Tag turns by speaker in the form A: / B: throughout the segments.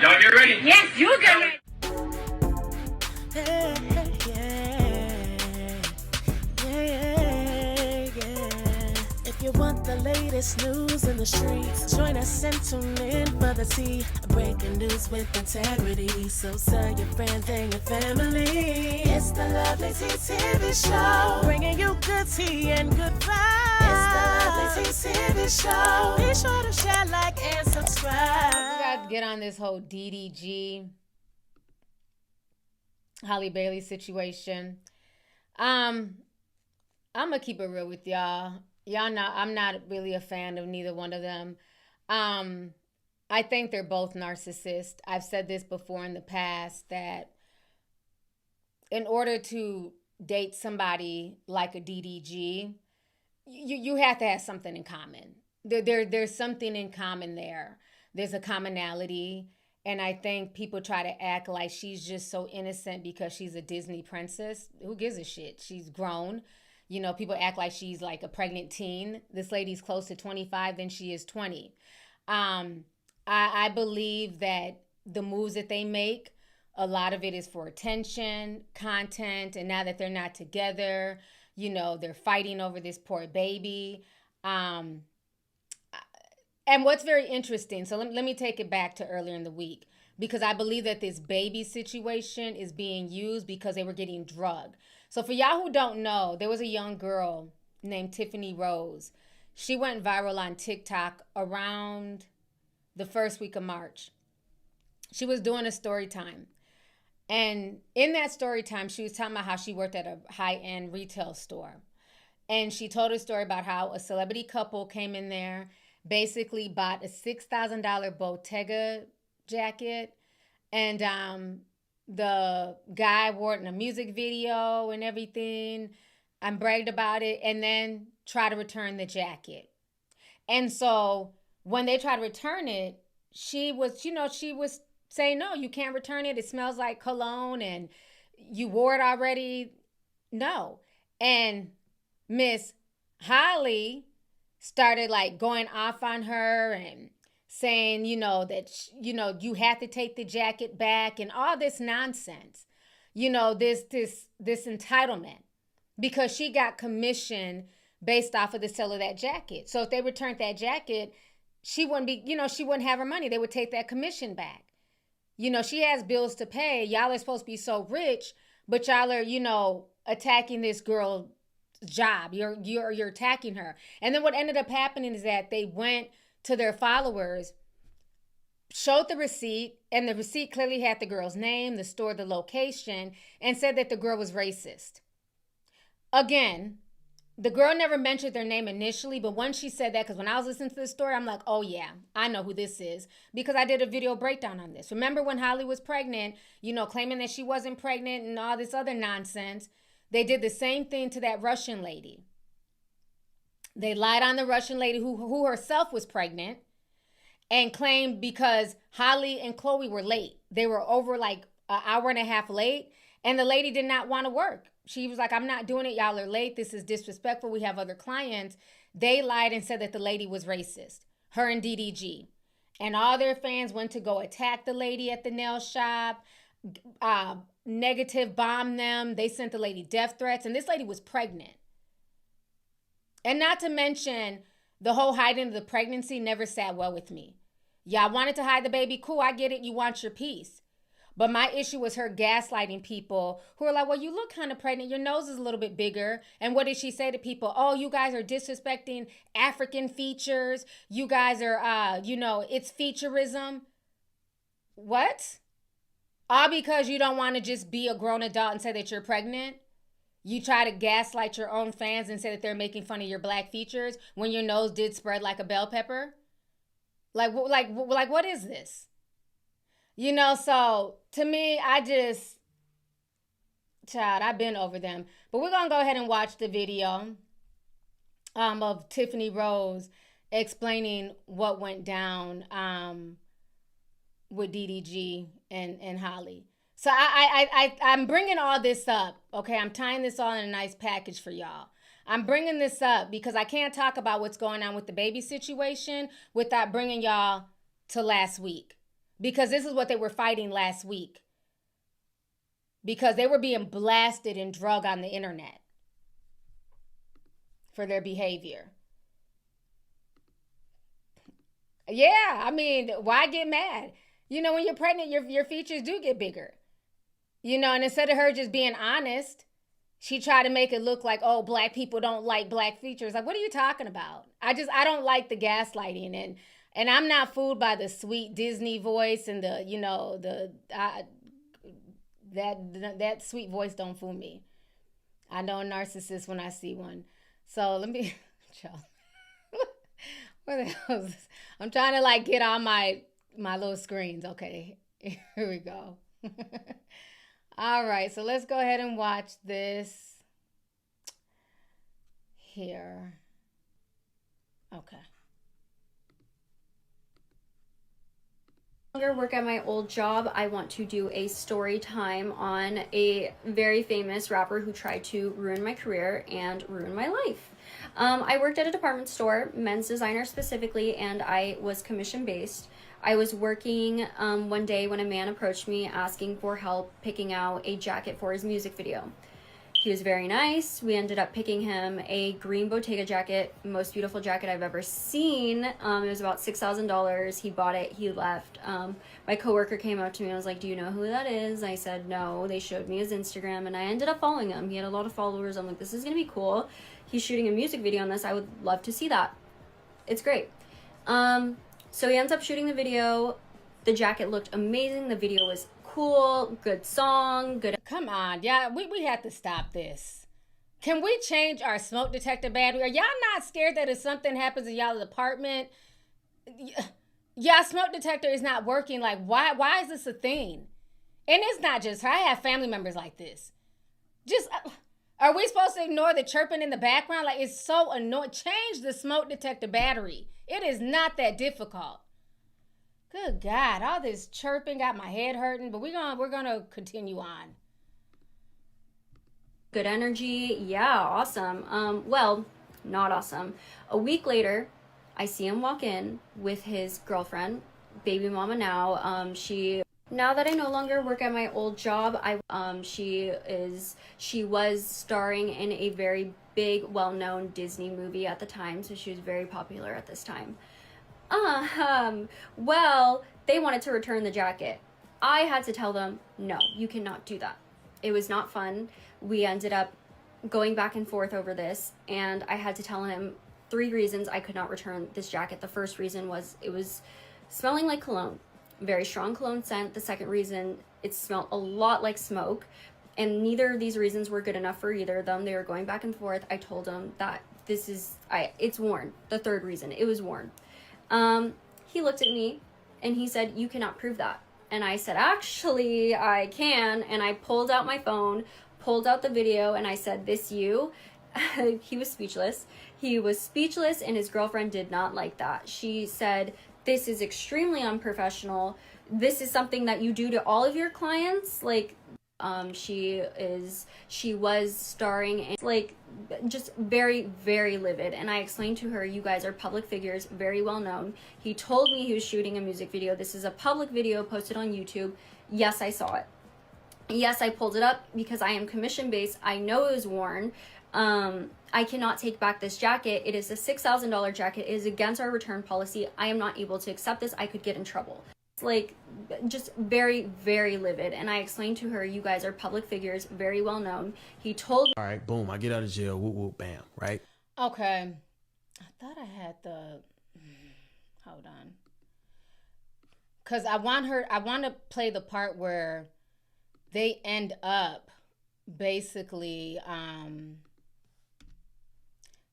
A: Y'all get ready?
B: Yes, you get ready.
C: If you want the latest news in the streets, join us and tune in for the tea. Breaking news with integrity. So tell your friends and your family. It's the Lovelyti TV show, bringing you good tea and good vibes. It's the Lovelyti TV show. Be sure to share, like, and subscribe.
B: We got to get on this whole DDG, Halle Bailey situation. I'm gonna keep it real with y'all. Y'all know I'm not really a fan of neither one of them. I think they're both narcissists. I've said this before in the past that in order to date somebody like a DDG, you have to have something in common. There's something in common there. There's a commonality. And I think people try to act like she's just so innocent because she's a Disney princess. Who gives a shit? She's grown. You know, people act like she's like a pregnant teen. This lady's close to 25 than she is 20. I believe that the moves that they make, a lot of it is for attention, content, and now that they're not together, you know, they're fighting over this poor baby. And what's very interesting, so let me take it back to earlier in the week, because I believe that this baby situation is being used because they were getting drugged. So for y'all who don't know, there was a young girl named Tiffany Rose. She went viral on TikTok around the first week of March. She was doing a story time. And in that story time, she was talking about how she worked at a high-end retail store. And she told a story about how a celebrity couple came in there, basically bought a $6,000 Bottega jacket, and the guy wore it in a music video and everything, and bragged about it, and then tried to return the jacket. And so when they tried to return it, she was saying, no, you can't return it. It smells like cologne and you wore it already. No. And Miss Halle started like going off on her and saying, that, you had to take the jacket back and all this nonsense, this entitlement, because she got commission based off of the sale of that jacket. So if they returned that jacket, she wouldn't have her money. They would take that commission back. She has bills to pay. Y'all are supposed to be so rich, but y'all are, attacking this girl's job. You're attacking her. And then what ended up happening is that they went to their followers, showed the receipt, and the receipt clearly had the girl's name, the store, the location, and said that the girl was racist. Again, the girl never mentioned their name initially, but once she said that, because when I was listening to the story, I'm like, oh yeah, I know who this is, because I did a video breakdown on this. Remember when Halle was pregnant, claiming that she wasn't pregnant and all this other nonsense? They did the same thing to that Russian lady. They lied on the Russian lady who herself was pregnant, and claimed because Halle and Chloe were late. They were over like an hour and a half late, and the lady did not want to work. She was like, I'm not doing it. Y'all are late. This is disrespectful. We have other clients. They lied and said that the lady was racist, her and DDG. And all their fans went to go attack the lady at the nail shop, negative bomb them. They sent the lady death threats, and this lady was pregnant. And not to mention, the whole hiding of the pregnancy never sat well with me. Y'all wanted to hide the baby. Cool, I get it. You want your piece. But my issue was her gaslighting people who are like, well, you look kind of pregnant. Your nose is a little bit bigger. And what did she say to people? Oh, you guys are disrespecting African features. You guys are, it's featureism. What? All because you don't want to just be a grown adult and say that you're pregnant? You try to gaslight your own fans and say that they're making fun of your black features when your nose did spread like a bell pepper? Like what is this? So to me, I've been over them. But we're going to go ahead and watch the video of Tiffany Rose explaining what went down with DDG and Halle. So I'm bringing all this up, okay? I'm tying this all in a nice package for y'all. I'm bringing this up because I can't talk about what's going on with the baby situation without bringing y'all to last week. because this is what they were fighting last week, because they were being blasted and drug on the internet for their behavior. Yeah, I mean, why get mad? You know, when you're pregnant, your features do get bigger. You know, and instead of her just being honest, she tried to make it look like, oh, black people don't like black features. Like, what are you talking about? I don't like the gaslighting, and I'm not fooled by the sweet Disney voice and the, you know, that sweet voice don't fool me. I know a narcissist when I see one. So let me, where the hell is this? I'm trying to like get on my little screens. Okay, here we go. All right, so let's go ahead and watch this here. Okay.
A: Work at my old job, I want to do a story time on a very famous rapper who tried to ruin my career and ruin my life. I worked at a department store, men's designer specifically, and I was commission based. I was working one day when a man approached me asking for help picking out a jacket for his music video. He was very nice. We ended up picking him a green Bottega jacket, most beautiful jacket I've ever seen. It was about $6,000. He bought it. He left. My coworker came up to me and was like, do you know who that is? I said, no. They showed me his Instagram, and I ended up following him. He had a lot of followers. I'm like, this is going to be cool. He's shooting a music video on this. I would love to see that. It's great. So he ends up shooting the video. The jacket looked amazing. The video was cool, good song, good.
B: Come on, yeah, we have to stop this. Can we change our smoke detector battery? Are y'all not scared that if something happens in y'all's apartment, y'all smoke detector is not working? Like, why is this a thing? And it's not just her. I have family members like this. Just, are we supposed to ignore the chirping in the background? Like, it's so annoying. Change the smoke detector battery. It is not that difficult. Good God, all this chirping got my head hurting, but we're gonna continue on.
A: Good energy, yeah, awesome. Well, not awesome. A week later, I see him walk in with his girlfriend, baby mama now. Now that I no longer work at my old job, she was starring in a very big, well-known Disney movie at the time, so she was very popular at this time. Well, they wanted to return the jacket. I had to tell them, no, you cannot do that. It was not fun. We ended up going back and forth over this, and I had to tell him 3 reasons I could not return this jacket. The first reason was it was smelling like cologne, very strong cologne scent. The second reason, it smelled a lot like smoke, and neither of these reasons were good enough for either of them. They were going back and forth. I told them that it's worn. The third reason, it was worn. He looked at me and he said, you cannot prove that. And I said, actually, I can. And I pulled out my phone, pulled out the video, and I said, this you? He was speechless. He was speechless, and his girlfriend did not like that. She said, this is extremely unprofessional. This is something that you do to all of your clients. Like, she was starring in, like, just very, very livid. And I explained to her, you guys are public figures, very well known. He told me he was shooting a music video. This is a public video posted on YouTube. Yes, I saw it. Yes, I pulled it up because I am commission based. I know it was worn. I cannot take back this jacket. It is a $6,000 jacket. It is against our return policy. I am not able to accept this. I could get in trouble. Like, just very, very livid. And I explained to her, you guys are public figures, very well known. He told me,
D: all right, boom, I get out of jail, whoop, whoop, bam, right?
B: Okay. I thought I had hold on. Because I want to play the part where they end up basically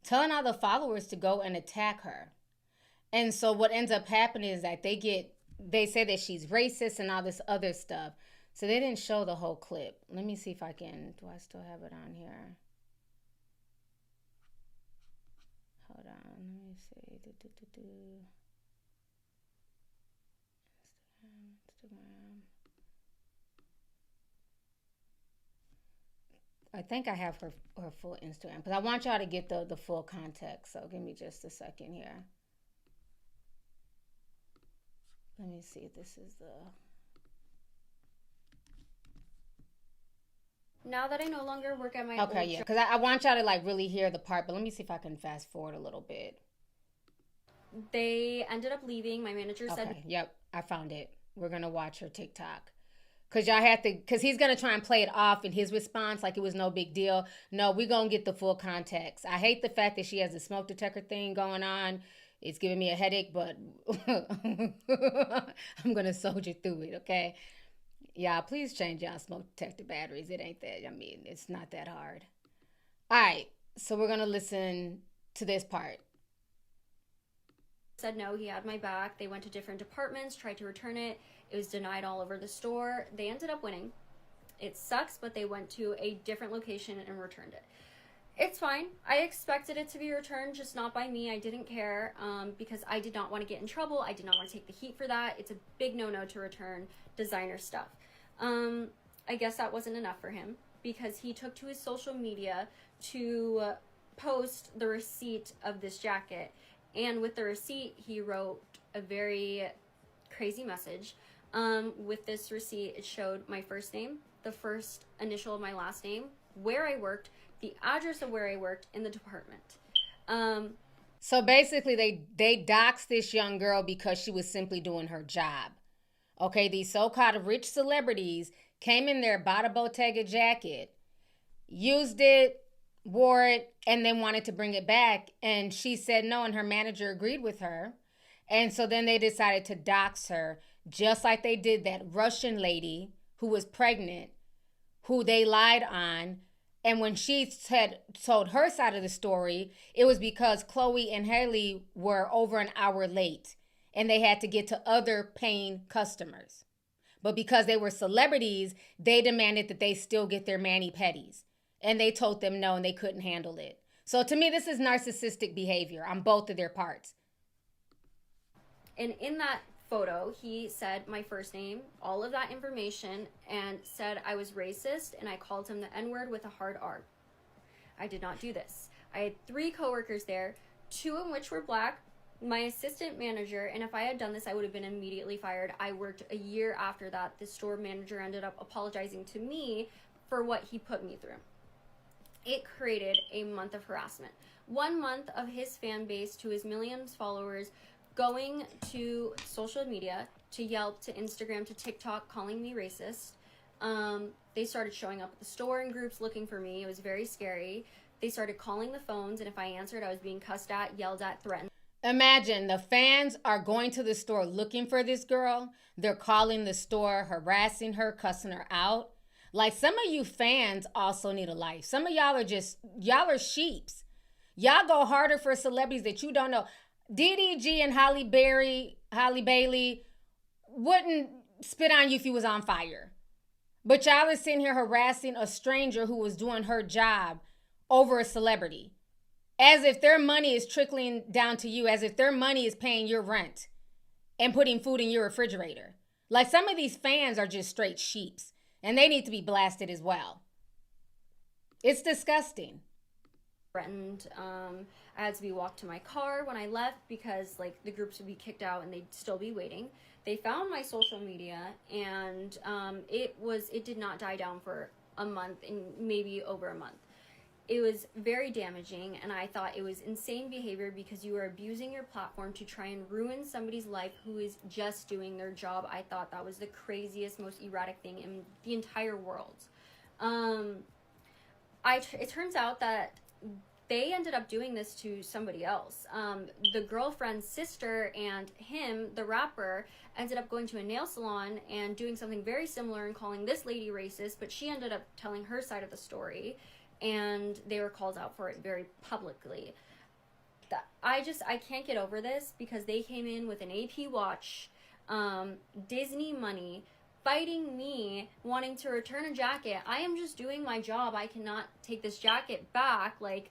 B: telling all the followers to go and attack her. And so what ends up happening is that they say that she's racist and all this other stuff. So they didn't show the whole clip. Let me see if I can. Do I still have it on here? Hold on. Let me see. Instagram. I think I have her full Instagram. Because I want y'all to get the full context. So give me just a second here. Let me see if this is the...
A: Now that I no longer work at my
B: Okay,
A: old
B: yeah,
A: job,
B: because I want y'all to like really hear the part, but let me see if I can fast forward a little bit.
A: they ended up leaving. My manager said,
B: Okay, yep, I found it. We're gonna watch her TikTok. Cause y'all have to, cause he's gonna try and play it off in his response like it was no big deal. No, we're gonna get the full context. I hate the fact that she has a smoke detector thing going on. It's giving me a headache, but I'm gonna soldier through it, okay? Y'all, please change y'all smoke detector batteries. It ain't that, I mean, it's not that hard. All right, so we're gonna listen to this part.
A: said no, he had my back. They went to different departments, tried to return it. It was denied all over the store. They ended up winning. It sucks, but they went to a different location and returned it. It's fine. I expected it to be returned, just not by me. I didn't care because I did not want to get in trouble. I did not want to take the heat for that. It's a big no-no to return designer stuff. I guess that wasn't enough for him because he took to his social media to post the receipt of this jacket. And with the receipt, he wrote a very crazy message. With this receipt, it showed my first name, the first initial of my last name, where I worked, the address of where I worked in the department.
B: So basically, they doxed this young girl because she was simply doing her job. Okay, these so-called rich celebrities came in there, bought a Bottega jacket, used it, wore it, and then wanted to bring it back. And she said no, and her manager agreed with her. And so then they decided to dox her, just like they did that Russian lady who was pregnant, who they lied on. And when she had told her side of the story, it was because Chloe and Haley were over an hour late and they had to get to other paying customers. But because they were celebrities, they demanded that they still get their mani-pedis. And they told them no, and they couldn't handle it. So to me, this is narcissistic behavior on both of their parts.
A: And in that photo, he said my first name, all of that information, and said I was racist, and I called him the N-word with a hard R. I did not do this. I had 3 coworkers there, 2 of which were black, my assistant manager, and if I had done this, I would have been immediately fired. I worked a year after that. The store manager ended up apologizing to me for what he put me through. It created a month of harassment. 1 month of his fan base, to his millions of followers, going to social media, to Yelp, to Instagram, to TikTok, calling me racist. They started showing up at the store in groups looking for me. It was very scary. They started calling the phones, and if I answered, I was being cussed at, yelled at, threatened.
B: Imagine the fans are going to the store looking for this girl. They're calling the store, harassing her, cussing her out. Like, some of you fans also need a life. Some of y'all are sheeps. Y'all go harder for celebrities that you don't know. DDG and Halle Bailey wouldn't spit on you if you was on fire. But y'all are sitting here harassing a stranger who was doing her job over a celebrity. As if their money is trickling down to you, as if their money is paying your rent and putting food in your refrigerator. Like, some of these fans are just straight sheeps, and they need to be blasted as well. It's disgusting.
A: Threatened. I had to be walked to my car when I left because like the groups would be kicked out and they'd still be waiting. They found my social media and it did not die down for a month and maybe over a month. It was very damaging, and I thought it was insane behavior because you are abusing your platform to try and ruin somebody's life who is just doing their job. I thought that was the craziest, most erratic thing in the entire world. It turns out that they ended up doing this to somebody else. The girlfriend's sister and him, the rapper, ended up going to a nail salon and doing something very similar and calling this lady racist, but she ended up telling her side of the story, and they were called out for it very publicly. I can't get over this because they came in with an AP watch, Disney money, fighting me, wanting to return a jacket. I am just doing my job. I cannot take this jacket back. Like,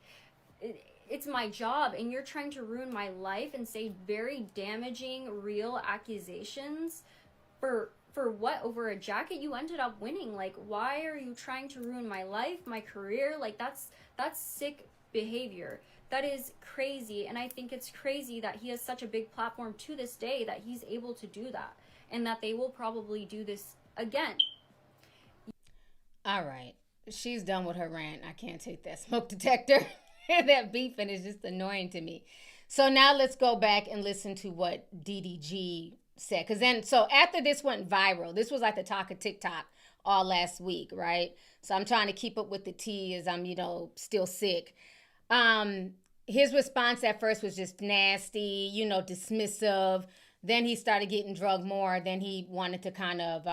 A: it's my job, and you're trying to ruin my life and say very damaging, real accusations for what? Over a jacket you ended up winning. Like, why are you trying to ruin my life, my career? Like, that's sick behavior. That is crazy. And I think it's crazy that he has such a big platform to this day that he's able to do that, and that they will probably do this again.
B: All right. She's done with her rant. I can't take that smoke detector. That beeping is just annoying to me. So now let's go back and listen to what DDG said. Because then, so after this went viral, this was like the talk of TikTok all last week, right? So I'm trying to keep up with the tea as I'm, still sick. His response at first was just nasty, dismissive. Then he started getting drugged more. Then he wanted to kind of,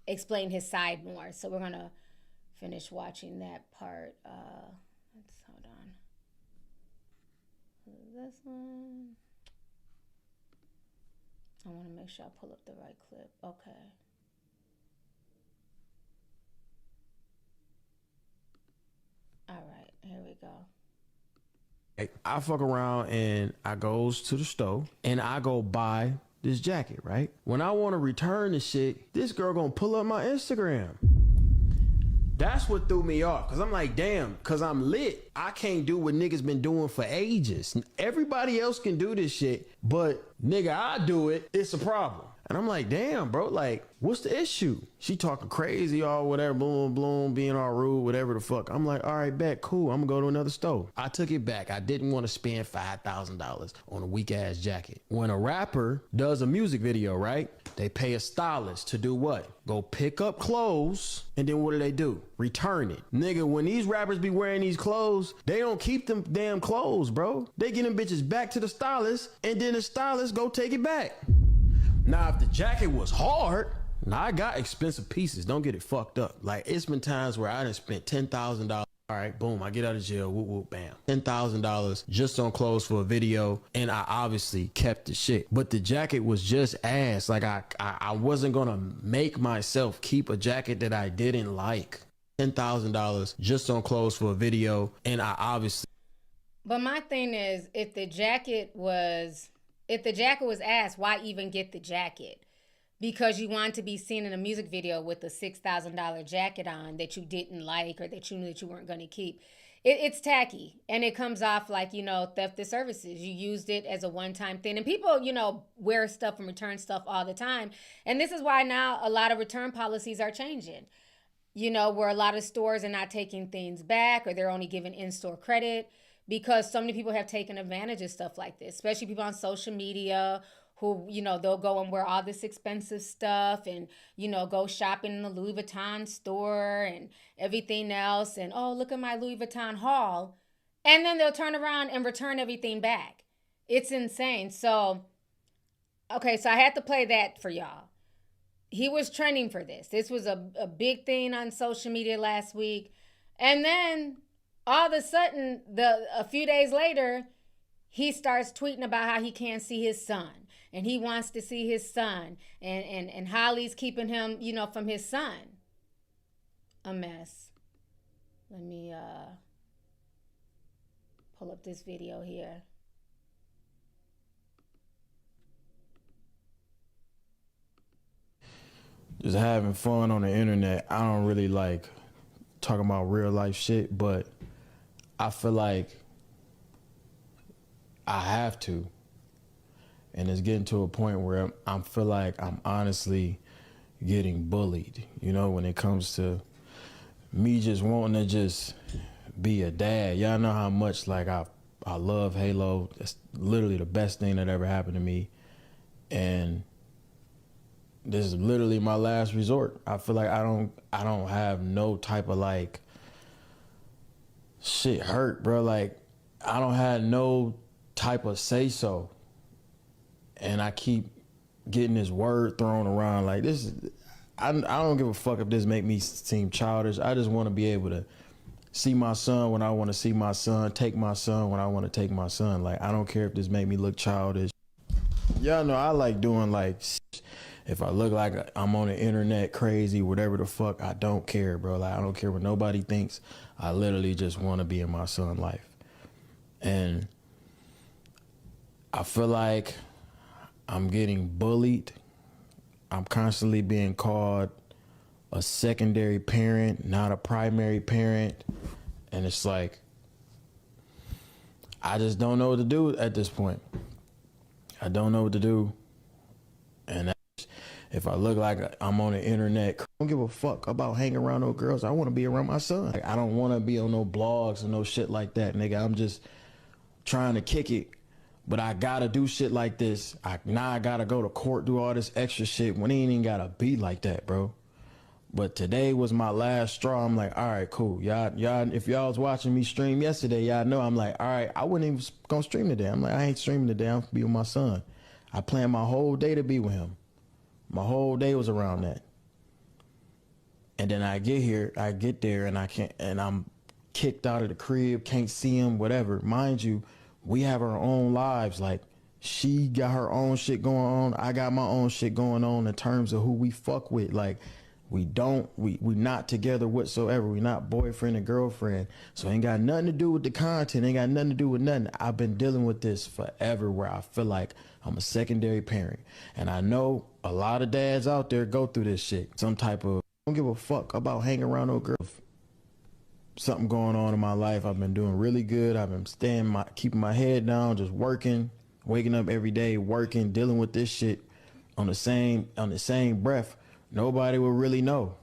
B: explain his side more. So we're going to finish watching that part. Hold on. This one. I want to make sure I pull up the right clip. Okay. All right, here we go.
D: I fuck around and I goes to the store and I go buy this jacket, right? When I want to return the shit, this girl gonna pull up my Instagram. That's what threw me off, because I'm like, damn, because I'm lit. I can't do what niggas been doing for ages. Everybody else can do this shit, but nigga, I do it. It's a problem. And I'm like, damn, bro, like, what's the issue? She talking crazy or whatever, boom, being all rude, whatever the fuck. I'm like, all right, bet, cool. I'm gonna go to another store. I took it back. I didn't want to spend $5,000 on a weak ass jacket. When a rapper does a music video, right? They pay a stylist to do what? Go pick up clothes, and then what do? Return it. Nigga, when these rappers be wearing these clothes, they don't keep them damn clothes, bro. They get them bitches back to the stylist, and then the stylist go take it back. Now, if the jacket was hard, now I got expensive pieces. Don't get it fucked up. Like, it's been times where I done spent $10,000. All right, boom, I get out of jail, whoop, whoop, bam. $10,000 just on clothes for a video, and I obviously kept the shit. But the jacket was just ass. Like, I wasn't gonna make myself keep a jacket that I didn't like. $10,000 just on clothes for a video, and I obviously...
B: But my thing is, if the jacket was ass, why even get the jacket? Because you want to be seen in a music video with a $6,000 jacket on that you didn't like or that you knew that you weren't going to keep. It's tacky, and it comes off like, theft of services. You used it as a one-time thing. And people, wear stuff and return stuff all the time. And this is why now a lot of return policies are changing. Where a lot of stores are not taking things back, or they're only giving in-store credit, because so many people have taken advantage of stuff like this, especially people on social media who, they'll go and wear all this expensive stuff and, go shopping in the Louis Vuitton store and everything else. And, oh, look at my Louis Vuitton haul. And then they'll turn around and return everything back. It's insane. So, okay, so I had to play that for y'all. He was trending for this. This was a big thing on social media last week. And then all of a sudden, a few days later, he starts tweeting about how he can't see his son. And he wants to see his son. And Holly's keeping him, from his son. A mess. Let me pull up this video here.
D: Just having fun on the internet. I don't really like talking about real life shit, but I feel like I have to. And it's getting to a point where I feel like I'm honestly getting bullied, when it comes to me just wanting to just be a dad. Y'all know how much like I love Halo. That's literally the best thing that ever happened to me. And this is literally my last resort. I feel like I don't have no type of like shit hurt, bro. Like I don't have no type of say so. And I keep getting this word thrown around like this. I don't give a fuck if this make me seem childish. I just want to be able to see my son when I want to see my son, take my son when I want to take my son. Like I don't care if this make me look childish. Y'all know I like doing like, if I look like I'm on the internet crazy, whatever the fuck, I don't care, bro. Like I don't care what nobody thinks. I literally just want to be in my son's life. And I feel like I'm getting bullied. I'm constantly being called a secondary parent, not a primary parent. And it's like, I just don't know what to do at this point. I don't know what to do. And if I look like I'm on the internet, I don't give a fuck about hanging around no girls. I want to be around my son. Like, I don't want to be on no blogs and no shit like that, nigga. I'm just trying to kick it. But I gotta do shit like this. Now I gotta go to court, do all this extra shit when it ain't even gotta be like that, bro. But today was my last straw. I'm like, all right, cool. Y'all, if y'all was watching me stream yesterday, y'all know I'm like, all right, I wasn't even gonna stream today. I'm like, I ain't streaming today. I'm gonna be with my son. I planned my whole day to be with him. My whole day was around that. And then I get there and I'm kicked out of the crib, can't see him, whatever. Mind you, we have our own lives. Like, she got her own shit going on. I got my own shit going on in terms of who we fuck with. Like, we not together whatsoever. We not boyfriend and girlfriend. So ain't got nothing to do with the content. Ain't got nothing to do with nothing. I've been dealing with this forever where I feel like I'm a secondary parent. And I know a lot of dads out there go through this shit. Some type of, don't give a fuck about hanging around no girl. Something going on in my life. I've been doing really good. I've been keeping my head down, just working, waking up every day, working, dealing with this shit on the same breath. Nobody will really know.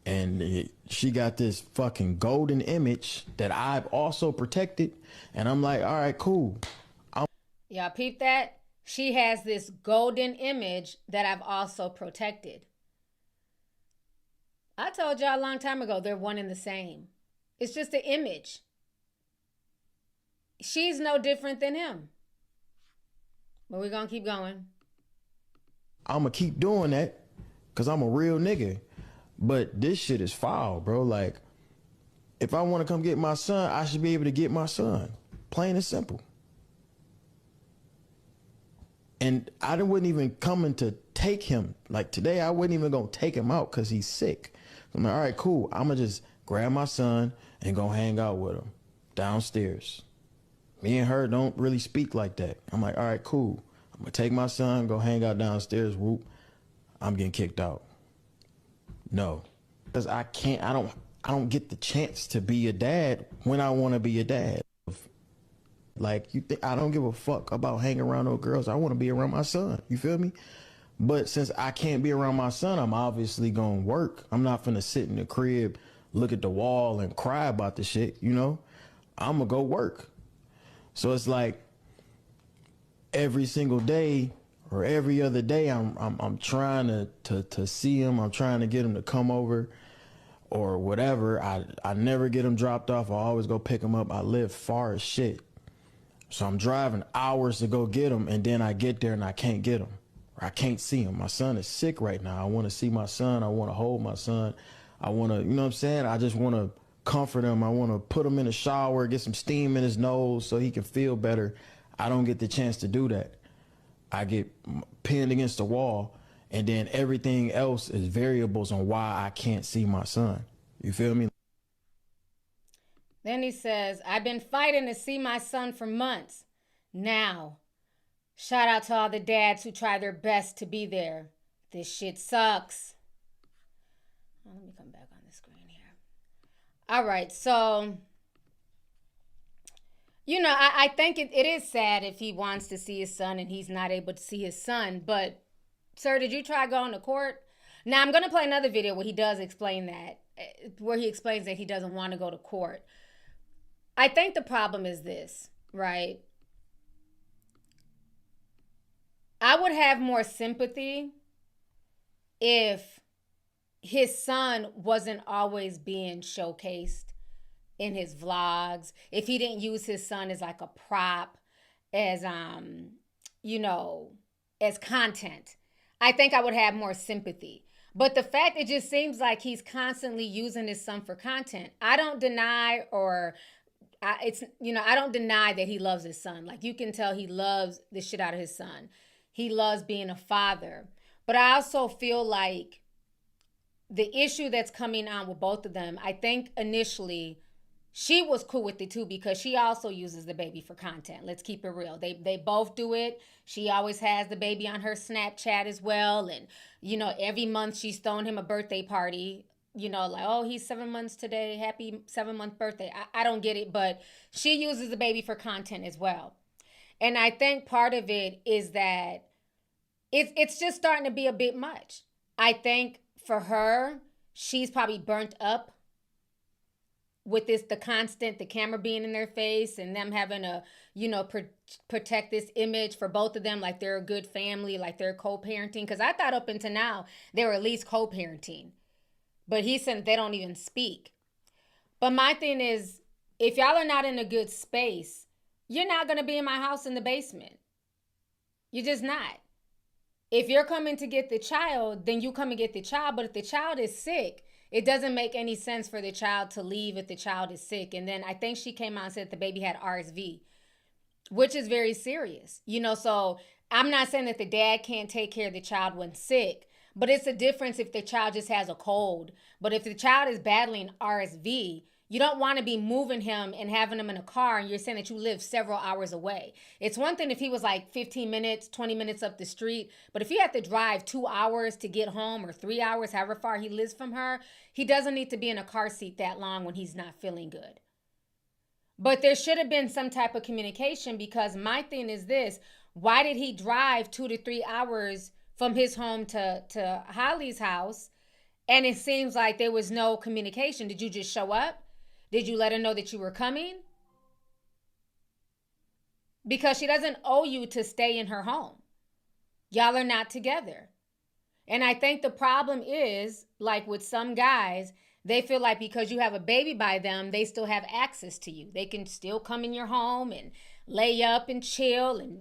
D: And she got this fucking golden image that I've also protected. And I'm like, all right, cool.
B: Y'all peep that? She has this golden image that I've also protected. I told y'all a long time ago, they're one and the same. It's just an image. She's no different than him. But we're going to keep going.
D: I'm going to keep doing that because I'm a real nigga. But this shit is foul, bro. Like, if I want to come get my son, I should be able to get my son. Plain and simple. And I wasn't even coming to take him. Like, today, I wasn't even going to take him out because he's sick. I'm like, all right, cool. I'm going to just grab my son and go hang out with him downstairs. Me and her don't really speak like that. I'm like, all right, cool. I'm going to take my son, go hang out downstairs. Whoop. I'm getting kicked out. No. Because I don't get the chance to be a dad when I want to be a dad. Like, you think I don't give a fuck about hanging around no girls. I want to be around my son. You feel me? But since I can't be around my son, I'm obviously going to work. I'm not finna sit in the crib, look at the wall and cry about the shit, you know? I'm going to go work. So it's like every single day or every other day, I'm trying to see him. I'm trying to get him to come over or whatever. I never get him dropped off. I always go pick him up. I live far as shit. So I'm driving hours to go get him, and then I get there and I can't get him. Or I can't see him. My son is sick right now. I want to see my son. I want to hold my son. I want to, you know what I'm saying? I just want to comfort him. I want to put him in the shower, get some steam in his nose so he can feel better. I don't get the chance to do that. I get pinned against the wall, and then everything else is variables on why I can't see my son. You feel me?
B: Then he says, I've been fighting to see my son for months. Now, shout out to all the dads who try their best to be there. This shit sucks. Oh, let me come back on the screen here. All right, so, you know, I think it is sad if he wants to see his son and he's not able to see his son. But, sir, did you try going to court? Now, I'm going to play another video where he does explain that, where he explains that he doesn't want to go to court. I think the problem is this, right? I would have more sympathy if his son wasn't always being showcased in his vlogs, if he didn't use his son as like a prop, as, you know, as content. I think I would have more sympathy. But the fact it just seems like he's constantly using his son for content. I don't deny I don't deny that he loves his son. Like, you can tell he loves the shit out of his son. He loves being a father. But I also feel like the issue that's coming on with both of them, I think initially she was cool with it too because she also uses the baby for content. Let's keep it real. They both do it. She always has the baby on her Snapchat as well. And, you know, every month she's throwing him a birthday party like, oh, he's 7 months today. Happy 7-month birthday. I don't get it, but she uses the baby for content as well. And I think part of it is that it's just starting to be a bit much. I think for her, she's probably burnt up with the camera being in their face and them having to, protect this image for both of them, like they're a good family, like they're co-parenting. Because I thought up until now, they were at least co-parenting. But he said they don't even speak. But my thing is, if y'all are not in a good space, you're not going to be in my house in the basement. You're just not. If you're coming to get the child, then you come and get the child. But if the child is sick, it doesn't make any sense for the child to leave if the child is sick. And then I think she came out and said the baby had RSV, which is very serious. So I'm not saying that the dad can't take care of the child when sick, but it's a difference if the child just has a cold. But if the child is battling RSV, you don't want to be moving him and having him in a car and you're saying that you live several hours away. It's one thing if he was like 15 minutes, 20 minutes up the street, but if he had to drive 2 hours to get home or 3 hours, however far he lives from her, he doesn't need to be in a car seat that long when he's not feeling good. But there should have been some type of communication, because my thing is this: why did he drive 2 to 3 hours from his home to Holly's house? And it seems like there was no communication. Did you just show up? Did you let her know that you were coming? Because she doesn't owe you to stay in her home. Y'all are not together. And I think the problem is, like with some guys, they feel like because you have a baby by them, they still have access to you. They can still come in your home and lay up and chill and,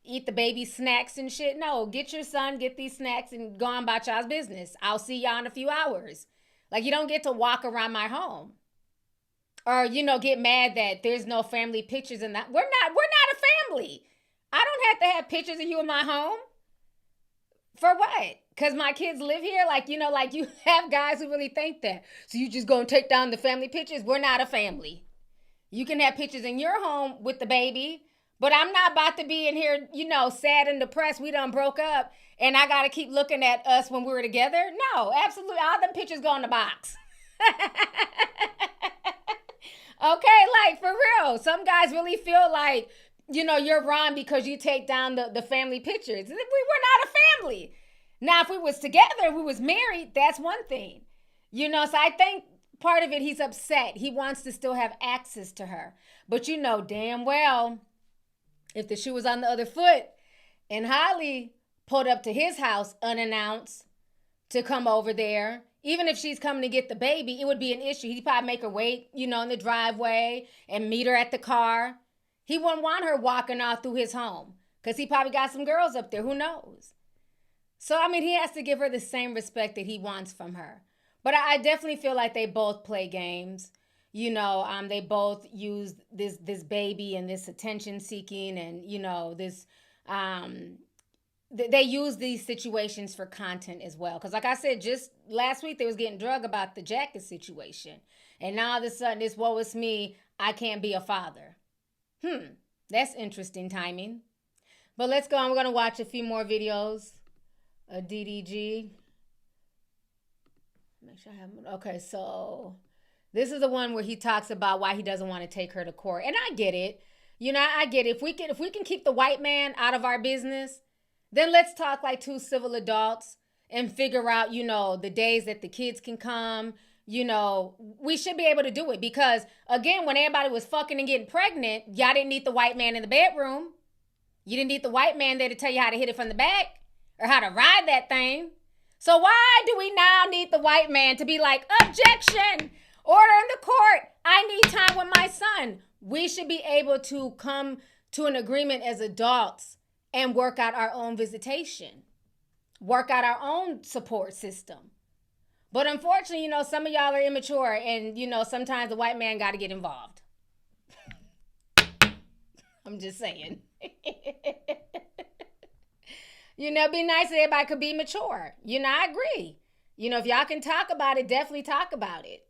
B: eat the baby snacks and shit. No, get your son, get these snacks and go on about y'all's business. I'll see y'all in a few hours. Like, you don't get to walk around my home. Or, get mad that there's no family pictures in that. We're not a family. I don't have to have pictures of you in my home. For what? Because my kids live here? Like you have guys who really think that. So you just gonna take down the family pictures? We're not a family. You can have pictures in your home with the baby, but I'm not about to be in here, sad and depressed. We done broke up and I got to keep looking at us when we were together. No, absolutely. All them pictures go in the box. Okay, like for real. Some guys really feel like, you're wrong because you take down the family pictures. We were not a family. Now, if we was together, if we was married, that's one thing. So I think part of it, he's upset. He wants to still have access to her. But damn well, if the shoe was on the other foot and Holly pulled up to his house unannounced to come over there, even if she's coming to get the baby, it would be an issue. He'd probably make her wait, in the driveway and meet her at the car. He wouldn't want her walking out through his home because he probably got some girls up there. Who knows? So, he has to give her the same respect that he wants from her. But I definitely feel like they both play games. They both use this baby and this attention seeking and, this... They use these situations for content as well. Because like I said, just last week, they was getting drug about the jacket situation. And now all of a sudden, it's, woe is me, I can't be a father. That's interesting timing. But let's go on. We're going to watch a few more videos of DDG. Make sure I have... Okay, so this is the one where he talks about why he doesn't want to take her to court. And I get it. I get it. If we can keep the white man out of our business, then let's talk like two civil adults and figure out, the days that the kids can come. We should be able to do it because, again, when everybody was fucking and getting pregnant, y'all didn't need the white man in the bedroom. You didn't need the white man there to tell you how to hit it from the back or how to ride that thing. So why do we now need the white man to be like, objection, order in the court, I need time with my son? We should be able to come to an agreement as adults and work out our own visitation, work out our own support system. But unfortunately, some of y'all are immature and, sometimes the white man got to get involved. I'm just saying. It'd be nice if everybody could be mature. I agree. If y'all can talk about it, definitely talk about it.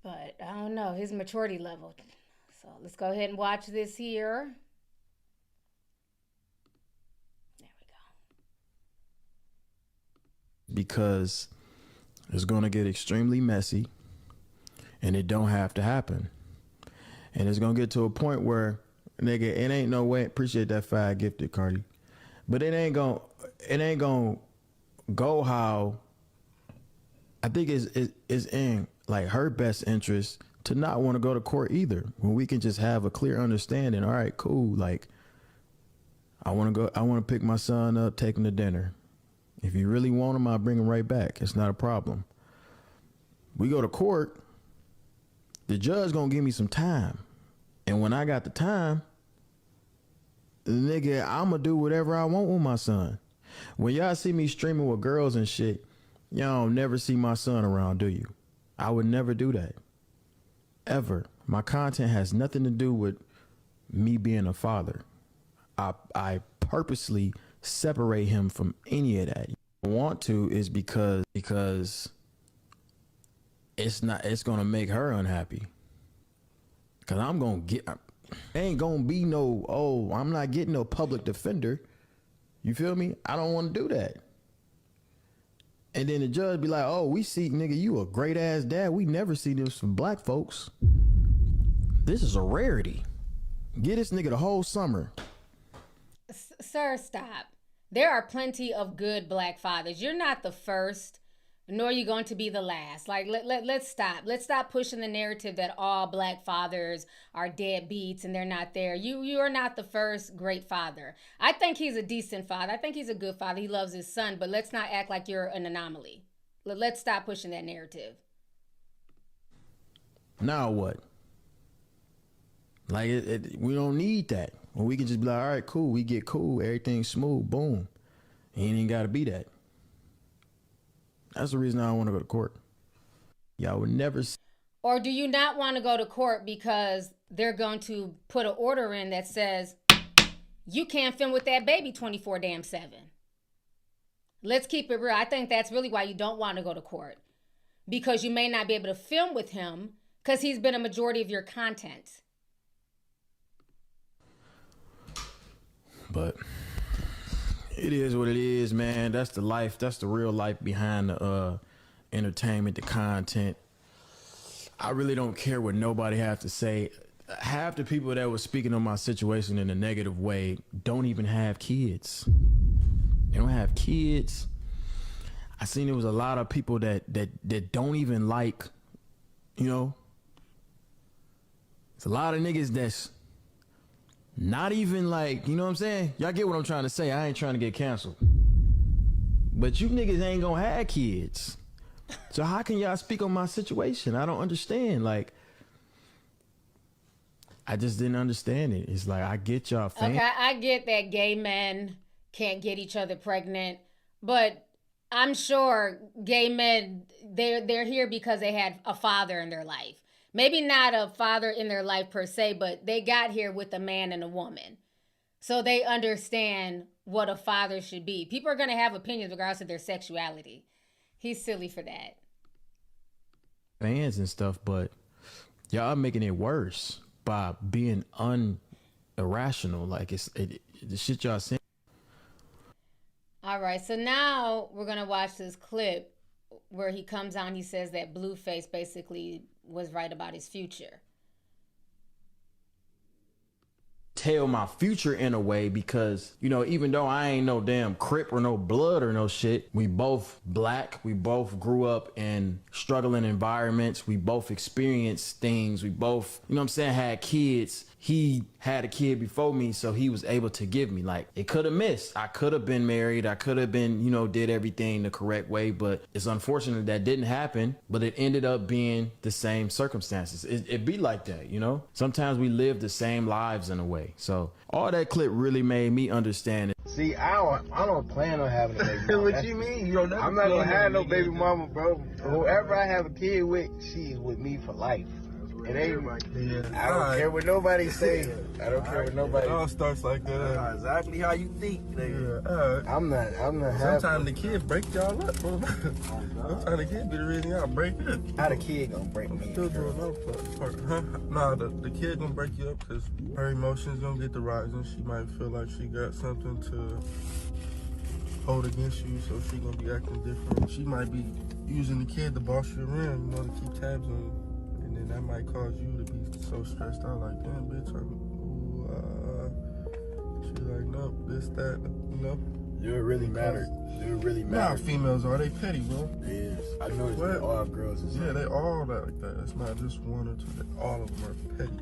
B: But I don't know, his maturity level. So let's go ahead and watch this here.
D: Because It's gonna get extremely messy, and it don't have to happen. And it's gonna get to a point where, nigga, it ain't no way. Appreciate that $5 gifted, Cardi, but it ain't gonna go how. I think it's in like her best interest to not want to go to court either. When we can just have a clear understanding. All right, cool. Like, I want to pick my son up, take him to dinner. If you really want him, I'll bring him right back. It's not a problem. We go to court, the judge gonna give me some time. And when I got the time, nigga, I'ma do whatever I want with my son. When y'all see me streaming with girls and shit, y'all don't never see my son around, do you? I would never do that. Ever. My content has nothing to do with me being a father. I purposely separate him from any of that. I want to is because it's gonna make her unhappy. Cause ain't gonna be no, I'm not getting no public defender. You feel me? I don't want to do that. And then the judge be like, oh, we see, nigga, you a great ass dad. We never see this from black folks. This is a rarity. Get this nigga the whole summer.
B: Sir, stop. There are plenty of good black fathers. You're not the first, nor are you going to be the last. Like, let's stop. Let's stop pushing the narrative that all black fathers are deadbeats and they're not there. You are not the first great father. I think he's a decent father. I think he's a good father. He loves his son, but let's not act like you're an anomaly. Let's stop pushing that narrative.
D: Now what? Like, we don't need that. When we can just be like, all right, cool. We get cool. Everything's smooth. Boom. It ain't even got to be that. That's the reason I don't want to go to court. Y'all would never see.
B: Or do you not want to go to court because they're going to put an order in that says you can't film with that baby 24/7? Let's keep it real. I think that's really why you don't want to go to court, because you may not be able to film with him because he's been a majority of your content.
D: But it is what it is, man. That's the life. That's the real life behind the entertainment, the content. I really don't care what nobody has to say. Half the people that were speaking on my situation in a negative way don't even have kids. They don't have kids. I seen there was a lot of people that don't even like, you know. It's a lot of niggas that's not even like, you know what I'm saying? Y'all get what I'm trying to say. I ain't trying to get canceled. But you niggas ain't gonna have kids. So how can y'all speak on my situation? I don't understand. Like, I just didn't understand it. It's like, I get y'all
B: Okay, I get that gay men can't get each other pregnant, but I'm sure gay men, they're here because they had a father in their life. Maybe not a father in their life per se, but they got here with a man and a woman. So they understand what a father should be. People are going to have opinions regardless of their sexuality. He's silly for that.
D: Fans and stuff, but y'all are making it worse by being irrational. Like, the shit y'all saying.
B: All right, so now we're going to watch this clip where he comes on. He says that Blueface basically was right about his future.
D: Tell my future in a way, because, you know, even though I ain't no damn Crip or no blood or no shit, we both black, we both grew up in struggling environments, we both experienced things, we both, you know what I'm saying, had kids. He had a kid before me, so he was able to give me, like, it could have missed. I could have been married. I could have been, you know, did everything the correct way, but it's unfortunate that didn't happen, but it ended up being the same circumstances. It be like that, you know? Sometimes we live the same lives in a way. So all that clip really made me understand it.
E: See, I don't plan on having a baby mama.
F: What you mean? You don't never
E: I'm not gonna have no baby
F: again.
E: mama, bro. Whoever I have a kid with, she's with me for life. It ain't. I don't care what nobody say. I don't care what nobody.
F: It all starts like that.
E: Exactly how you think, nigga.
F: Yeah,
E: I'm not.
F: sometimes the kids break y'all up, bro. Sometimes the kids be the reason y'all break up.
E: How the kid gonna break me?
F: Still doing no part. Huh? Nah, the kid gonna break you up because her emotions gonna get to rising. She might feel like she got something to hold against you, so she gonna be acting different. She might be using the kid to boss you around, you know, to keep tabs on you. And then that might cause you to be so stressed out, like, damn, bitch, she like, nope, this, that, you know?
E: Do it really matter? Do it really
F: Nah,
E: matter?
F: females are, they petty, bro.
E: It is. I know it's not all girls.
F: Yeah, they all like that. It's not just one or two. All of them are petty.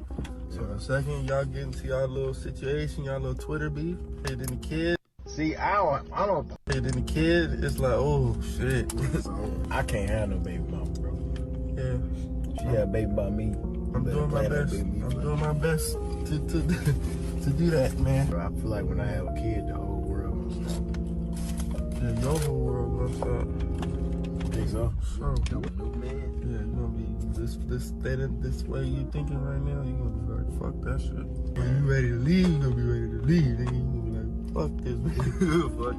F: So the second y'all get into y'all little situation, y'all little Twitter beef, and then the kid.
E: See, I don't.
F: And then the kid, it's like, oh shit.
E: I can't have no baby mama, bro.
F: Yeah.
E: She had a baby by me.
F: I'm doing my best. I'm doing my best to do that, man.
E: Bro, I feel like when I have a kid, the whole world gonna stop.
F: Yeah, your whole world gonna stop.
E: Think so?
F: So,
E: New man.
F: yeah, you gonna be this way you thinking right now. You gonna be like, fuck that shit. When you ready to leave, you gonna be ready to leave. Then you gonna be like, fuck this, man. Fuck.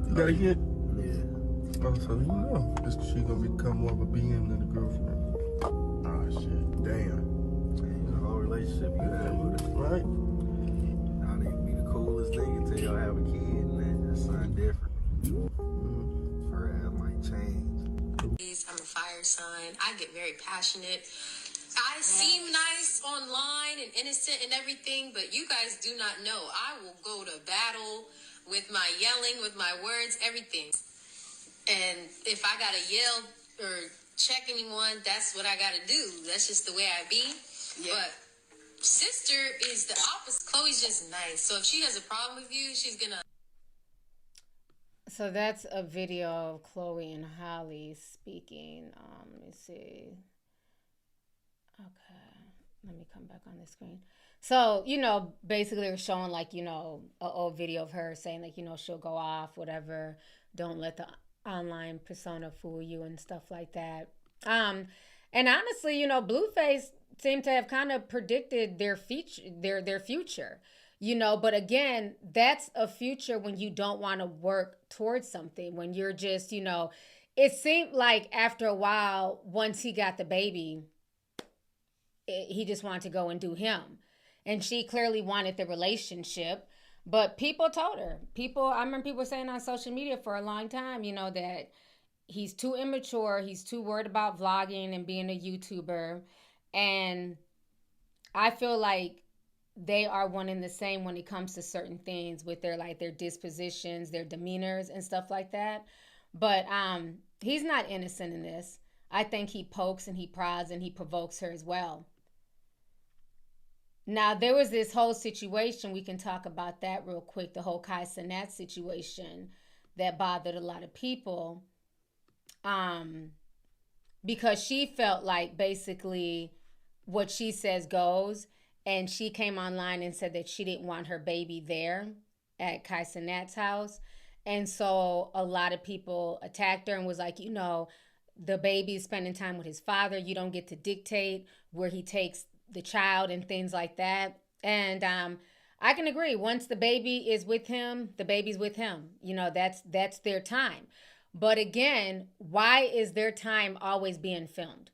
F: You got a kid?
E: Yeah.
F: Oh, so you know, she gonna become more of a BM than a girlfriend.
E: Oh shit. Damn.
G: Change the whole relationship you have with her.
F: Right?
G: Y'all need to be the coolest thing until y'all have a kid and then just something different. Her ass might change.
H: I'm a fire sign. I get very passionate. I seem nice online and innocent and everything, but you guys do not know. I will go to battle with my yelling, with my words, everything. And if I gotta yell or check anyone, that's what I gotta do. That's just the way I be. Yeah. But sister is the opposite. Chloe's just nice. So if she has a problem with you, she's gonna.
B: So that's a video of Chloe and Halle speaking. Let me see. Okay, let me come back on the screen. So, you know, basically they're showing like, you know, an old video of her saying like, you know, she'll go off, whatever. Don't let the online persona fool you and stuff like that. And honestly, you know, Blueface seemed to have kind of predicted their future. You know, but again, that's a future when you don't want to work towards something, when you're just, you know, it seemed like after a while, once he got the baby, he just wanted to go and do him. And she clearly wanted the relationship, but people told her, I remember people saying on social media for a long time, you know, that he's too immature. He's too worried about vlogging and being a YouTuber. And I feel like they are one and the same when it comes to certain things with their dispositions, their demeanors and stuff like that. But he's not innocent in this. I think he pokes and he prods and he provokes her as well. Now, there was this whole situation. We can talk about that real quick. The whole Kai Cenat situation that bothered a lot of people. Because she felt like basically what she says goes. And she came online and said that she didn't want her baby there at Kai Cenat's house. And so a lot of people attacked her and was like, you know, the baby's spending time with his father. You don't get to dictate where he takes the child and things like that. And I can agree. Once the baby is with him, the baby's with him. You know, that's their time. But again, why is their time always being filmed?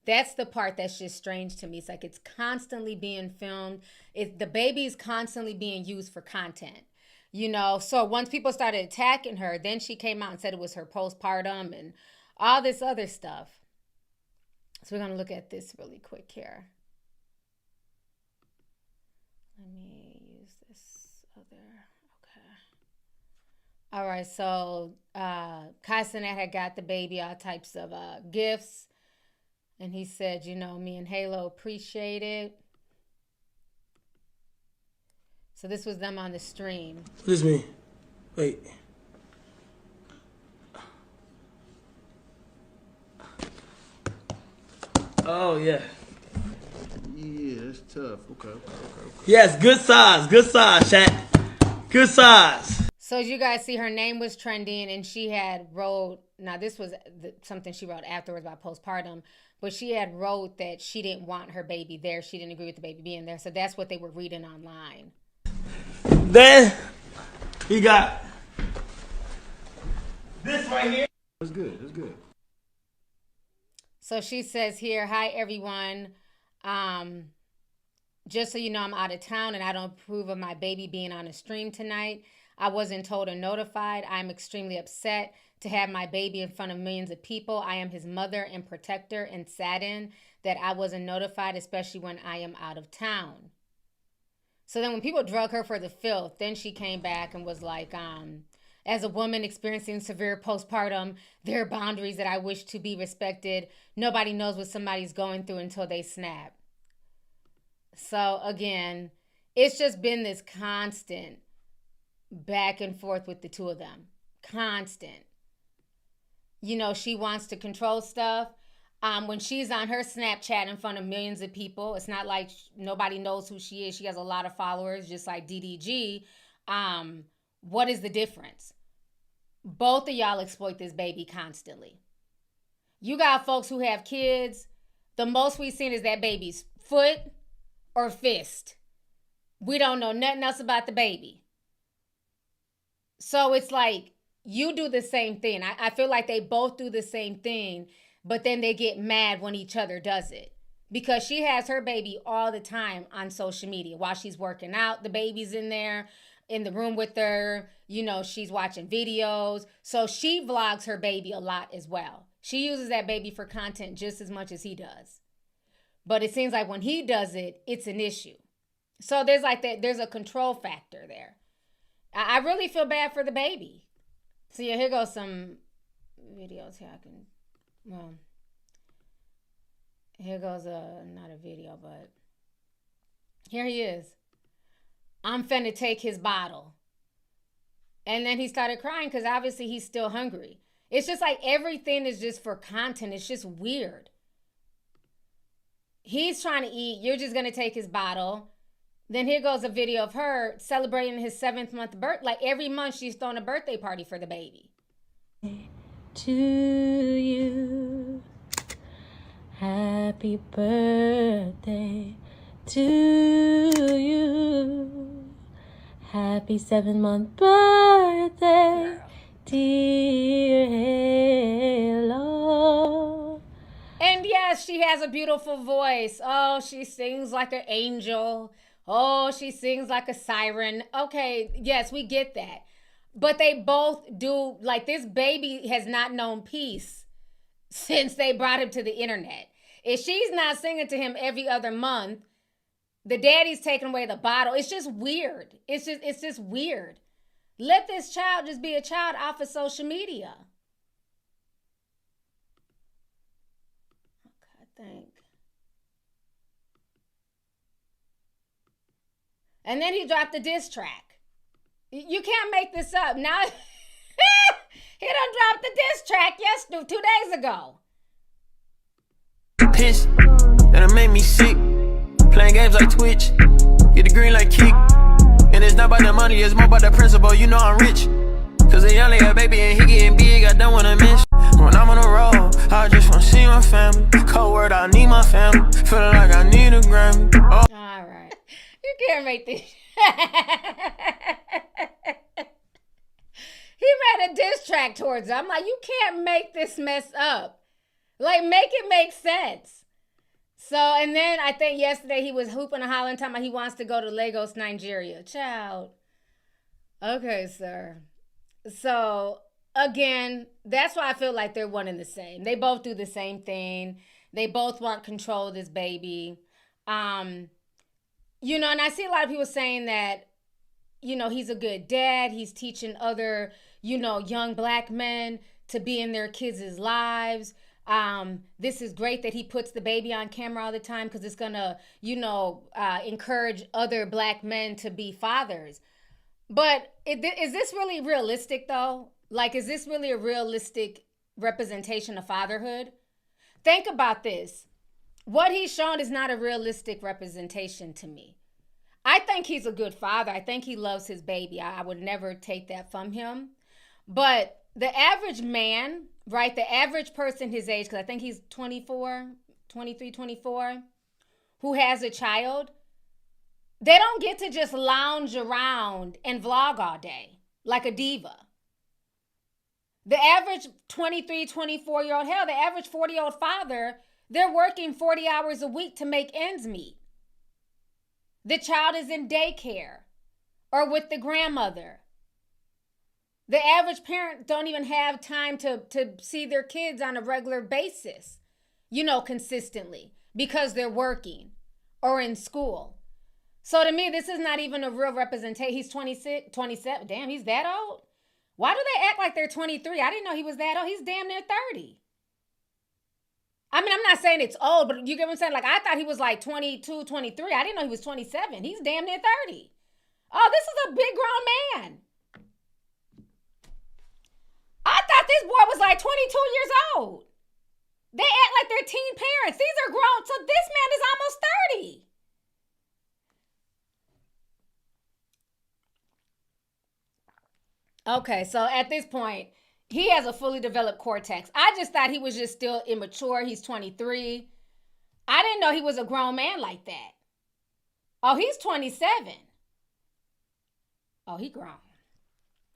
B: That's the part that's just strange to me. It's like it's constantly being filmed. The baby's constantly being used for content, you know? So once people started attacking her, then she came out and said it was her postpartum and all this other stuff. So we're going to look at this really quick here. Let me use this other, okay. All right, so Kai Cenat had got the baby all types of gifts. And he said, you know, me and Halo appreciate it. So this was them on the stream.
I: What does this mean? Wait. Oh, yeah.
D: Yeah, that's tough. Okay.
I: Yes, good size, Shaq. Good size.
B: So as you guys see, her name was trending and she had wrote, now this was something she wrote afterwards about postpartum, but she had wrote that she didn't want her baby there. She didn't agree with the baby being there. So that's what they were reading online.
I: Then he got this right here.
D: That's good.
B: So she says here, hi, everyone. Just so you know, I'm out of town and I don't approve of my baby being on a stream tonight. I wasn't told or notified. I'm extremely upset to have my baby in front of millions of people. I am his mother and protector and saddened that I wasn't notified, especially when I am out of town. So then when people drug her for the filth, then she came back and was like, as a woman experiencing severe postpartum, there are boundaries that I wish to be respected. Nobody knows what somebody's going through until they snap. So again, it's just been this constant back and forth with the two of them. Constant. You know, she wants to control stuff. When she's on her Snapchat in front of millions of people, it's not like nobody knows who she is. She has a lot of followers, just like DDG. What is the difference? Both of y'all exploit this baby constantly. You got folks who have kids. The most we've seen is that baby's foot or fist. We don't know nothing else about the baby. So it's like you do the same thing. I feel like they both do the same thing, but then they get mad when each other does it. Because she has her baby all the time on social media. While she's working out, the baby's in there, in the room with her. You know, she's watching videos. So she vlogs her baby a lot as well. She uses that baby for content just as much as he does. But it seems like when he does it, it's an issue. So there's like that, there's a control factor there. I really feel bad for the baby. So yeah, here goes some videos here. Here goes not a video, but here he is. I'm finna take his bottle. And then he started crying because obviously he's still hungry. It's just like everything is just for content. It's just weird. He's trying to eat. You're just gonna take his bottle. Then here goes a video of her celebrating his 7th month birthday. Like every month she's throwing a birthday party for the baby.
J: To you, happy birthday to you, happy 7-month birthday, dear Halo.
B: And yes, she has a beautiful voice. Oh, she sings like an angel. Oh, she sings like a siren. Okay, yes, we get that. But they both do, like this baby has not known peace since they brought him to the internet. If she's not singing to him every other month, the daddy's taking away the bottle. It's just weird. It's just weird. Let this child just be a child off of social media. Okay, I think. And then he dropped the diss track. You can't make this up. Now, he done dropped the diss track 2 days ago.
K: Piss, that'll make me sick. Playing games like Twitch, get the green like kick. And it's not about the money, it's more about the principle. You know I'm rich. Cause a young nigga baby and he getting big, I don't wanna miss. When I'm on the road, I just wanna see my family. Cold word, I need my family. Feeling like I need a Grammy. Oh.
B: All right. You can't make this. He made a diss track towards her. I'm like, you can't make this mess up. Like, make it make sense. So, and then I think yesterday he was hooping and hollering, talking about he wants to go to Lagos, Nigeria. Child. Okay, sir. So, again, that's why I feel like they're one and the same. They both do the same thing. They both want control of this baby. You know, and I see a lot of people saying that, you know, he's a good dad. He's teaching other, you know, young black men to be in their kids' lives. This is great that he puts the baby on camera all the time because it's going to, you know, encourage other black men to be fathers. But is this really realistic, though? Like, is this really a realistic representation of fatherhood? Think about this. What he's shown is not a realistic representation to me. I think he's a good father. I think he loves his baby. I would never take that from him. But the average man, right, the average person his age, because I think he's 24, who has a child, they don't get to just lounge around and vlog all day like a diva. The average 23, 24-year-old, hell, the average 40-year-old father, they're working 40 hours a week to make ends meet. The child is in daycare or with the grandmother. The average parent don't even have time to see their kids on a regular basis, consistently, because they're working or in school. So to me, this is not even a real representation. He's 26, 27. Damn, he's that old? Why do they act like they're 23? I didn't know he was that old. He's damn near 30. I mean, I'm not saying it's old, but you get what I'm saying? Like, I thought he was like 22, 23. I didn't know he was 27. He's damn near 30. Oh, this is a big grown man. I thought this boy was like 22 years old. They act like they're teen parents. These are grown. So this man is almost 30. Okay, so at this point, he has a fully developed cortex. I just thought he was just still immature. He's 23. I didn't know he was a grown man like that. Oh, he's 27. Oh, he grown.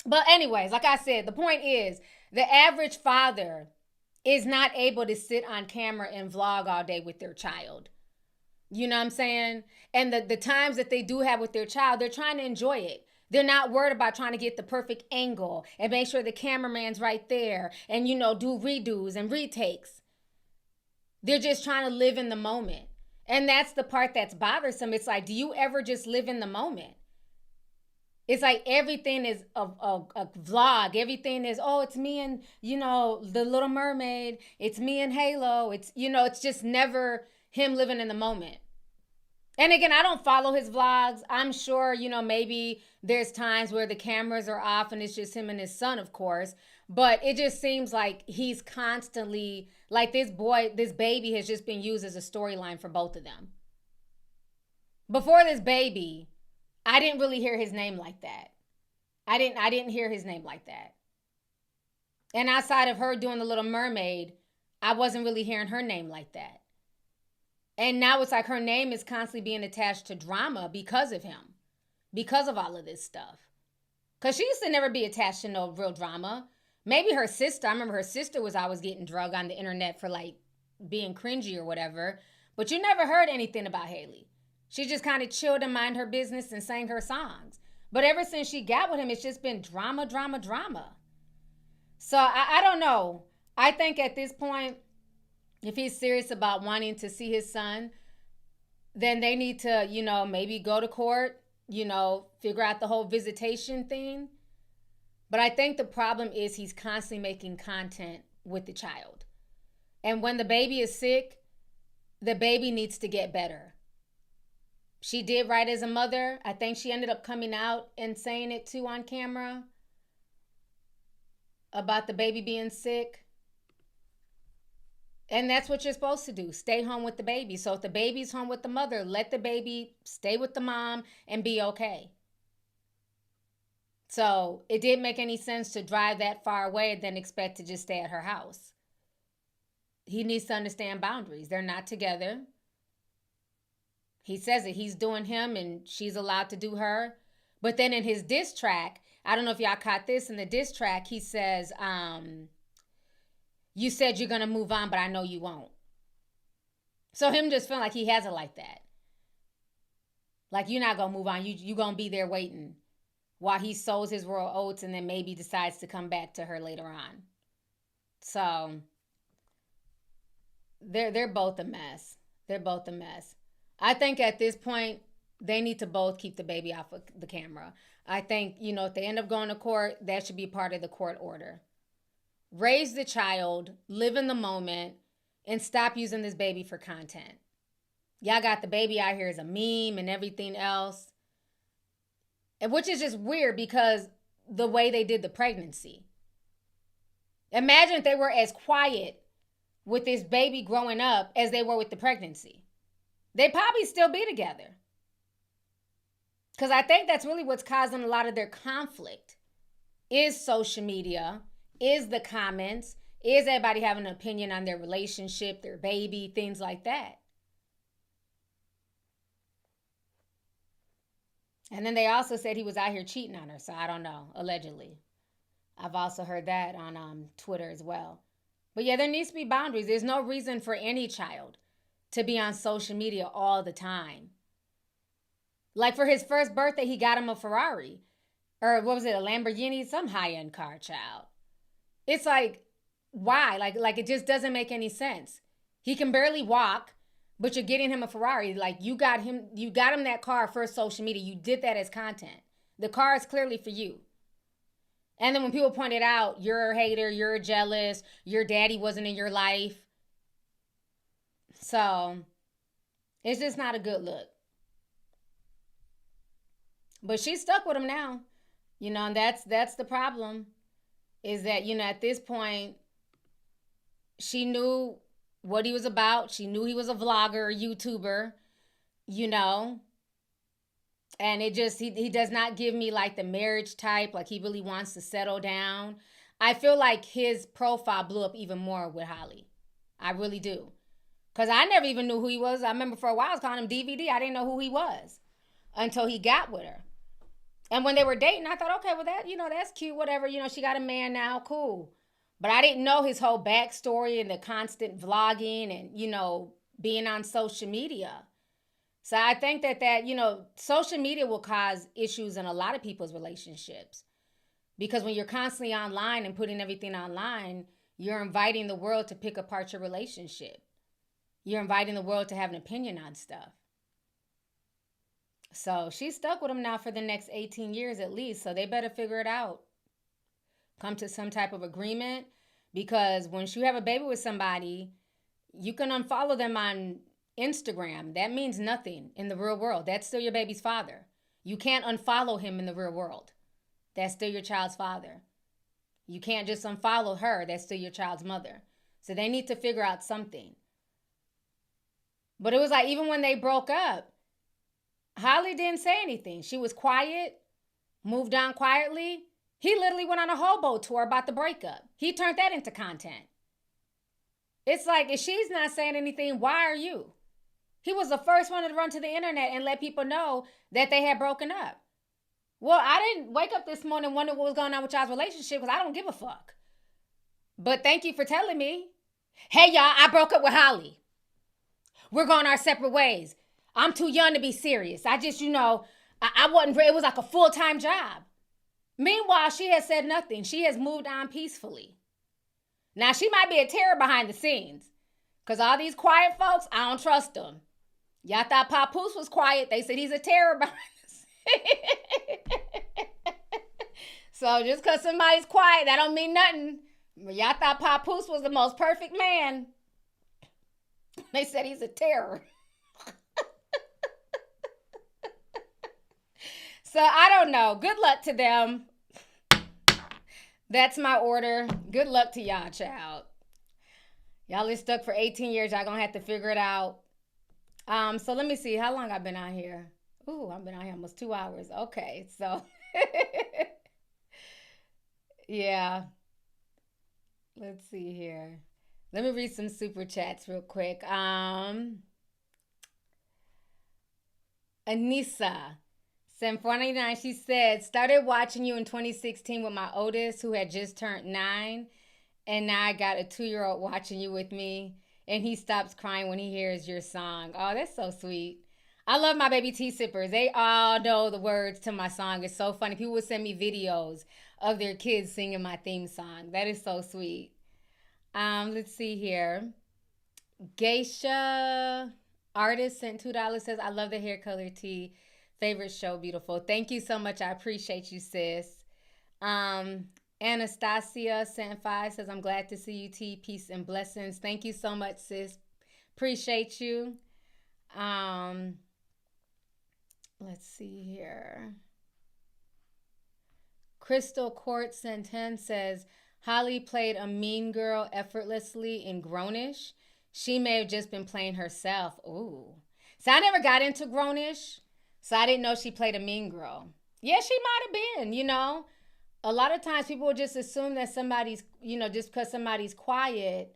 B: But anyways, like I said, the point is the average father is not able to sit on camera and vlog all day with their child. You know what I'm saying? And the times that they do have with their child, they're trying to enjoy it. They're not worried about trying to get the perfect angle and make sure the cameraman's right there and, do redos and retakes. They're just trying to live in the moment. And that's the part that's bothersome. It's like, do you ever just live in the moment? It's like everything is a vlog. Everything is, it's me and, the Little Mermaid. It's me and Halo. It's, it's just never him living in the moment. And again, I don't follow his vlogs. I'm sure, maybe there's times where the cameras are off and it's just him and his son, of course. But it just seems like he's constantly, like this baby has just been used as a storyline for both of them. Before this baby, I didn't really hear his name like that. I didn't hear his name like that. And outside of her doing the Little Mermaid, I wasn't really hearing her name like that. And now it's like her name is constantly being attached to drama because of him. Because of all of this stuff. Because she used to never be attached to no real drama. Maybe her sister. I remember her sister was always getting drugged on the internet for like being cringy or whatever. But you never heard anything about Haley. She just kind of chilled and minded her business and sang her songs. But ever since she got with him, it's just been drama, drama, drama. So I don't know. I think at this point, if he's serious about wanting to see his son, then they need to, maybe go to court, figure out the whole visitation thing. But I think the problem is he's constantly making content with the child. And when the baby is sick, the baby needs to get better. She did right as a mother. I think she ended up coming out and saying it too on camera about the baby being sick. And that's what you're supposed to do. Stay home with the baby. So if the baby's home with the mother, let the baby stay with the mom and be okay. So it didn't make any sense to drive that far away and then expect to just stay at her house. He needs to understand boundaries. They're not together. He says it. He's doing him and she's allowed to do her. But then in his diss track, I don't know if y'all caught this, in the diss track, he says, you said you're going to move on, but I know you won't. So him just feeling like he has it like that. Like you're not going to move on. You going to be there waiting while he sows his royal oats and then maybe decides to come back to her later on. So they're both a mess. They're both a mess. I think at this point, they need to both keep the baby off of the camera. I think, if they end up going to court, that should be part of the court order. Raise the child, live in the moment, and stop using this baby for content. Y'all got the baby out here as a meme and everything else. And which is just weird because the way they did the pregnancy. Imagine if they were as quiet with this baby growing up as they were with the pregnancy. They'd probably still be together. Because I think that's really what's causing a lot of their conflict is social media, is the comments, is everybody having an opinion on their relationship, their baby, things like that. And then they also said he was out here cheating on her. So I don't know, allegedly. I've also heard that on Twitter as well. But yeah, there needs to be boundaries. There's no reason for any child to be on social media all the time. Like for his first birthday, he got him a Ferrari. or what was it, a Lamborghini, some high-end car, child. It's like, why? Like it just doesn't make any sense. He can barely walk, but you're getting him a Ferrari. Like you got him that car for social media. You did that as content. The car is clearly for you. And then when people pointed out, you're a hater, you're jealous, your daddy wasn't in your life. So it's just not a good look. But she's stuck with him now. And that's the problem. Is that, at this point, she knew what he was about. She knew he was a vlogger, a YouTuber, and it just, he does not give me like the marriage type, like he really wants to settle down. I feel like his profile blew up even more with Halle. I really do. Because I never even knew who he was. I remember for a while I was calling him DVD. I didn't know who he was until he got with her. And when they were dating, I thought, okay, well, that, that's cute, whatever. She got a man now, cool. But I didn't know his whole backstory and the constant vlogging and, being on social media. So I think that, social media will cause issues in a lot of people's relationships. Because when you're constantly online and putting everything online, you're inviting the world to pick apart your relationship. You're inviting the world to have an opinion on stuff. So she's stuck with him now for the next 18 years at least. So they better figure it out. Come to some type of agreement. Because once you have a baby with somebody, you can unfollow them on Instagram. That means nothing in the real world. That's still your baby's father. You can't unfollow him in the real world. That's still your child's father. You can't just unfollow her. That's still your child's mother. So they need to figure out something. But it was like, even when they broke up, Halle didn't say anything. She was quiet, moved on quietly. He literally went on a hobo tour about the breakup. He turned that into content. It's like, if she's not saying anything, why are you? He was the first one to run to the internet and let people know that they had broken up. Well, I didn't wake up this morning wondering what was going on with y'all's relationship because I don't give a fuck. But thank you for telling me. Hey, y'all, I broke up with Halle. We're going our separate ways. I'm too young to be serious. I just, I wasn't, it was like a full-time job. Meanwhile, she has said nothing. She has moved on peacefully. Now, she might be a terror behind the scenes. Because all these quiet folks, I don't trust them. Y'all thought Papoose was quiet. They said he's a terror behind the scenes. So just because somebody's quiet, that don't mean nothing. But y'all thought Papoose was the most perfect man. They said he's a terror. So I don't know. Good luck to them. That's my order. Good luck to y'all, child. Y'all is stuck for 18 years. Y'all gonna have to figure it out. So let me see how long I've been out here. Ooh, I've been out here almost 2 hours. Okay, so yeah. Let's see here. Let me read some super chats real quick. Anissa. 749, she said, started watching you in 2016 with my oldest who had just turned 9. And now I got a 2-year-old watching you with me. And he stops crying when he hears your song. Oh, that's so sweet. I love my baby tea sippers. They all know the words to my song. It's so funny. People would send me videos of their kids singing my theme song. That is so sweet. Let's see here. Geisha Artist sent $2. Says, I love the hair color tee. Favorite show, beautiful. Thank you so much. I appreciate you, sis. Anastasia sent 5. Says, I'm glad to see you, T. Peace and blessings. Thank you so much, sis. Appreciate you. Let's see here. Crystal Court sent 10. Says, Halle played a mean girl effortlessly in Grownish. She may have just been playing herself. Ooh. So I never got into Grownish. So I didn't know she played a mean girl. Yeah, she might have been, A lot of times people will just assume that somebody's, just because somebody's quiet,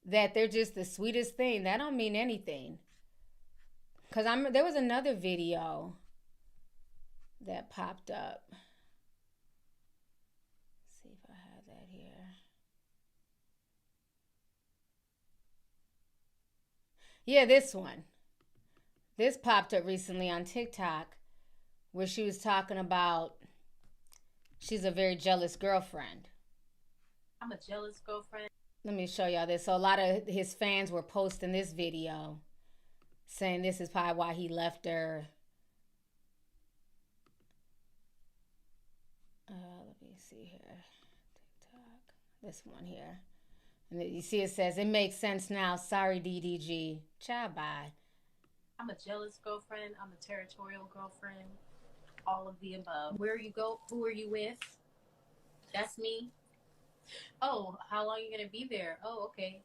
B: that they're just the sweetest thing. That don't mean anything. Because there was another video that popped up. Let's see if I have that here. Yeah, this one. This popped up recently on TikTok where she was talking about She's a very jealous girlfriend.
J: I'm a jealous girlfriend.
B: Let me show y'all this. So a lot of his fans were posting this video saying this is probably why he left her. Let me see here. TikTok. This one here. And you see it says, it makes sense now. Sorry, DDG. Ciao, bye.
J: I'm a jealous girlfriend. I'm a territorial girlfriend. All of the above. Where you go? Who are you with? That's me. Oh, how long are you going to be there? Oh, okay.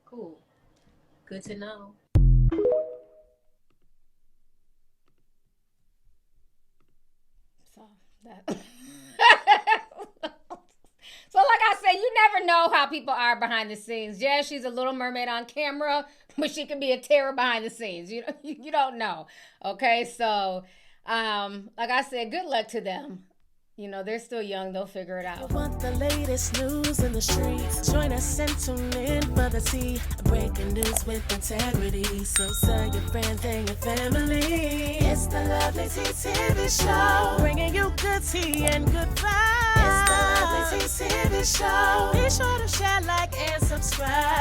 J: Cool. Good to know.
B: So that... So like I said, you never know how people are behind the scenes. Yeah, she's a little mermaid on camera, but she can be a terror behind the scenes. You don't know. Okay, so like I said, good luck to them. You know, they're still young. They'll figure it out.
C: You want the latest news in the streets? Join us and tune in for the tea. Breaking news with integrity. So tell your friends and your family. It's the Lovelyti TV show. Bringing you good tea and good vibes. It's the Lovelyti TV show. Be sure to share, like, and subscribe.